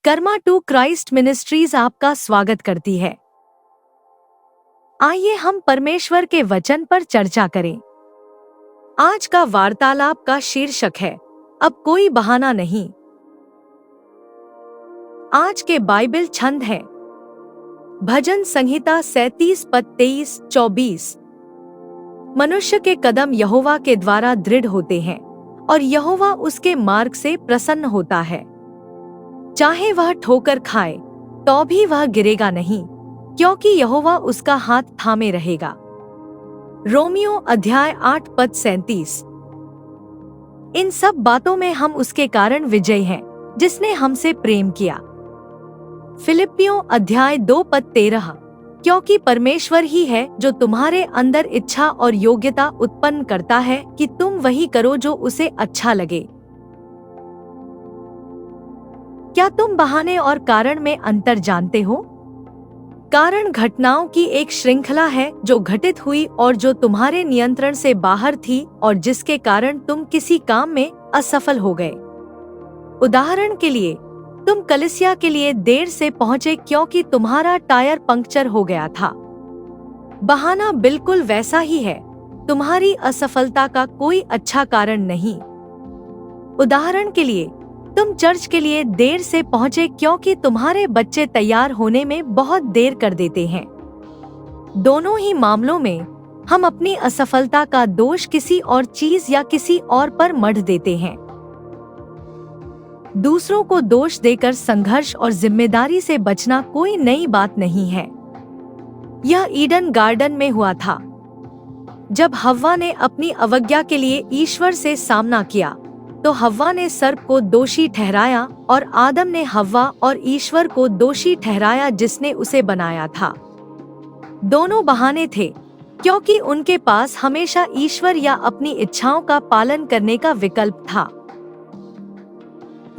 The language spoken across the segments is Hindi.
कर्मा टू क्राइस्ट मिनिस्ट्रीज आपका स्वागत करती है। आइए हम परमेश्वर के वचन पर चर्चा करें। आज का वार्तालाप का शीर्षक है, अब कोई बहाना नहीं। आज के बाइबल छंद है भजन संहिता 37 पद 23-24। मनुष्य के कदम यहोवा के द्वारा दृढ़ होते हैं और यहोवा उसके मार्ग से प्रसन्न होता है। चाहे वह ठोकर खाए तो भी वह गिरेगा नहीं, क्योंकि यहोवा उसका हाथ थामे रहेगा। रोमियो अध्याय 8 पद 37। इन सब बातों में हम उसके कारण विजयी हैं, जिसने हमसे प्रेम किया। फिलिप्पियों अध्याय 2 पद 13। क्योंकि परमेश्वर ही है जो तुम्हारे अंदर इच्छा और योग्यता उत्पन्न करता है कि तुम वही करो जो उसे अच्छा लगे। क्या तुम बहाने और कारण में अंतर जानते हो? कारण घटनाओं की एक श्रृंखला है जो घटित हुई और जो तुम्हारे नियंत्रण से बाहर थी और जिसके कारण तुम किसी काम में असफल हो गए। उदाहरण के लिए, तुम कलीसिया के लिए देर से पहुंचे क्योंकि तुम्हारा टायर पंक्चर हो गया था। बहाना बिल्कुल वैसा ही है, तुम्हारी असफलता का कोई अच्छा कारण नहीं। उदाहरण के लिए, तुम चर्च के लिए देर से पहुंचे क्योंकि तुम्हारे बच्चे तैयार होने में बहुत देर कर देते हैं। दोनों ही मामलों में हम अपनी असफलता का दोष किसी और चीज या किसी और पर मढ़ देते हैं। दूसरों को दोष देकर संघर्ष और जिम्मेदारी से बचना कोई नई बात नहीं है। यह ईडन गार्डन में हुआ था, जब हव्वा ने अपनी अवज्ञा के लिए ईश्वर से सामना किया तो हव्वा ने सर्प को दोषी ठहराया और आदम ने हव्वा और ईश्वर को दोषी ठहराया जिसने उसे बनाया था। दोनों बहाने थे, क्योंकि उनके पास हमेशा ईश्वर या अपनी इच्छाओं का पालन करने का विकल्प था।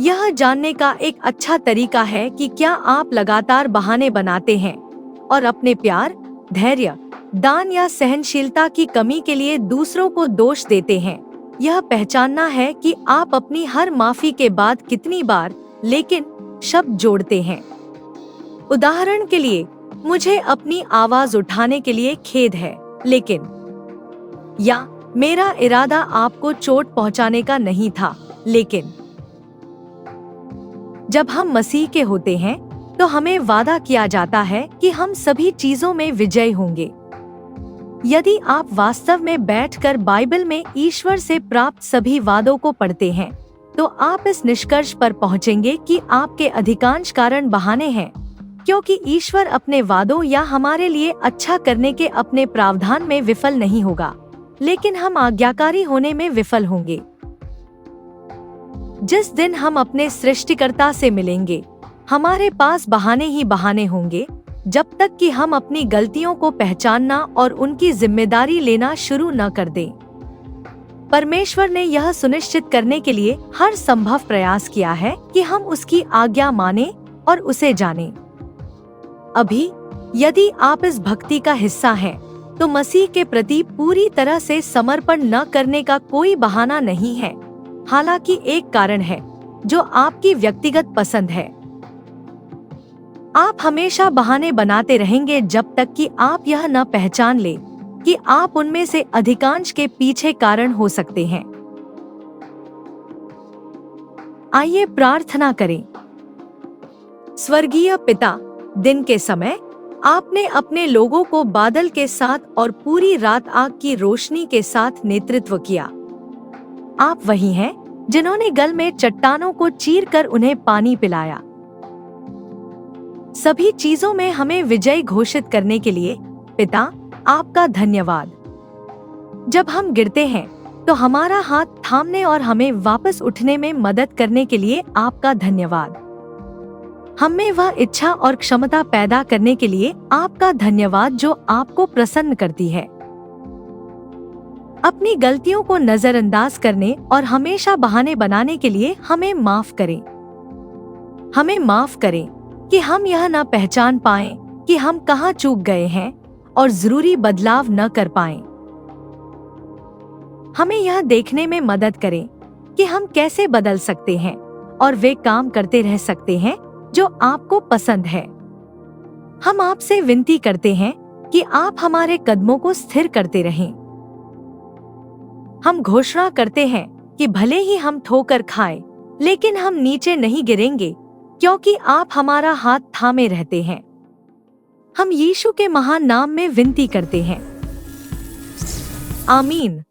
यह जानने का एक अच्छा तरीका है कि क्या आप लगातार बहाने बनाते हैं और अपने प्यार, धैर्य, दान या सहनशीलता की कमी के लिए दूसरों को दोष देते हैं। यह पहचानना है कि आप अपनी हर माफी के बाद कितनी बार लेकिन शब्द जोड़ते हैं। उदाहरण के लिए, मुझे अपनी आवाज उठाने के लिए खेद है, लेकिन, या मेरा इरादा आपको चोट पहुंचाने का नहीं था, लेकिन। जब हम मसीह के होते हैं तो हमें वादा किया जाता है कि हम सभी चीजों में विजयी होंगे। यदि आप वास्तव में बैठकर बाइबल में ईश्वर से प्राप्त सभी वादों को पढ़ते हैं, तो आप इस निष्कर्ष पर पहुंचेंगे कि आपके अधिकांश कारण बहाने हैं, क्योंकि ईश्वर अपने वादों या हमारे लिए अच्छा करने के अपने प्रावधान में विफल नहीं होगा, लेकिन हम आज्ञाकारी होने में विफल होंगे। जिस दिन हम अपने सृष्टिकर्ता से मिलेंगे, हमारे पास बहाने ही बहाने होंगे, जब तक कि हम अपनी गलतियों को पहचानना और उनकी जिम्मेदारी लेना शुरू न कर दें। परमेश्वर ने यह सुनिश्चित करने के लिए हर संभव प्रयास किया है कि हम उसकी आज्ञा माने और उसे जानें। अभी, यदि आप इस भक्ति का हिस्सा हैं, तो मसीह के प्रति पूरी तरह से समर्पण न करने का कोई बहाना नहीं है। हालांकि एक कारण है जो आपकी व्यक्तिगत पसंद है। आप हमेशा बहाने बनाते रहेंगे जब तक कि आप यह न पहचान ले कि आप उनमें से अधिकांश के पीछे कारण हो सकते हैं। आइए प्रार्थना करें। स्वर्गीय पिता, दिन के समय आपने अपने लोगों को बादल के साथ और पूरी रात आग की रोशनी के साथ नेतृत्व किया। आप वही हैं जिन्होंने गल में चट्टानों को चीरकर उन्हें पानी पिलाया। सभी चीजों में हमें विजयी घोषित करने के लिए पिता, आपका धन्यवाद। जब हम गिरते हैं तो हमारा हाथ थामने और हमें वापस उठने में मदद करने के लिए आपका धन्यवाद। हमें वह इच्छा और क्षमता पैदा करने के लिए आपका धन्यवाद जो आपको प्रसन्न करती है। अपनी गलतियों को नजरअंदाज करने और हमेशा बहाने बनाने के लिए हमें माफ करें। हमें माफ करें कि हम यह न पहचान पाएं कि हम कहां चूक गए हैं और जरूरी बदलाव न कर पाएं। हमें यह देखने में मदद करें कि हम कैसे बदल सकते हैं और वे काम करते रह सकते हैं जो आपको पसंद है। हम आपसे विनती करते हैं कि आप हमारे कदमों को स्थिर करते रहें। हम घोषणा करते हैं कि भले ही हम ठोकर खाएं, लेकिन हम नीचे नहीं गिरेंगे, क्योंकि आप हमारा हाथ थामे रहते हैं। हम यीशु के महान नाम में विनती करते हैं। आमीन।